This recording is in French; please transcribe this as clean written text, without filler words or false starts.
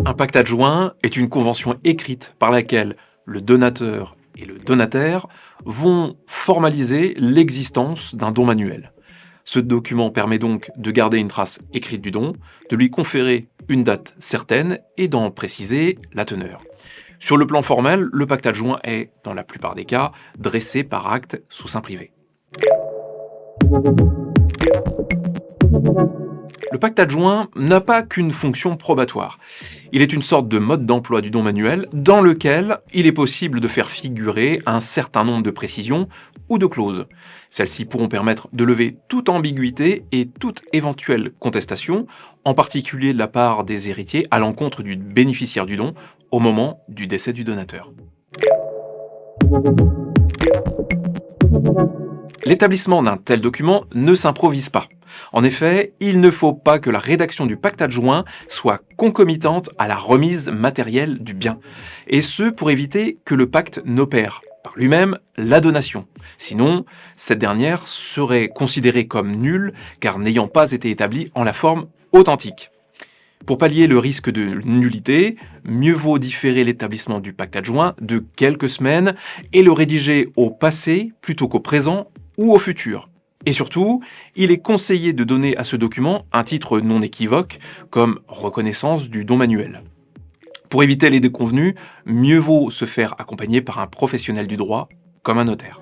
Un pacte adjoint est une convention écrite par laquelle le donateur et le donataire vont formaliser l'existence d'un don manuel. Ce document permet donc de garder une trace écrite du don, de lui conférer une date certaine et d'en préciser la teneur. Sur le plan formel, le pacte adjoint est, dans la plupart des cas, dressé par acte sous seing privé. Le pacte adjoint n'a pas qu'une fonction probatoire. Il est une sorte de mode d'emploi du don manuel dans lequel il est possible de faire figurer un certain nombre de précisions ou de clauses. Celles-ci pourront permettre de lever toute ambiguïté et toute éventuelle contestation, en particulier de la part des héritiers à l'encontre du bénéficiaire du don au moment du décès du donateur. L'établissement d'un tel document ne s'improvise pas. En effet, il ne faut pas que la rédaction du pacte adjoint soit concomitante à la remise matérielle du bien, et ce pour éviter que le pacte n'opère par lui-même la donation. Sinon, cette dernière serait considérée comme nulle car n'ayant pas été établie en la forme authentique. Pour pallier le risque de nullité, mieux vaut différer l'établissement du pacte adjoint de quelques semaines et le rédiger au passé plutôt qu'au présent ou au futur. Et surtout, il est conseillé de donner à ce document un titre non équivoque, comme reconnaissance du don manuel. Pour éviter les déconvenues, mieux vaut se faire accompagner par un professionnel du droit, comme un notaire.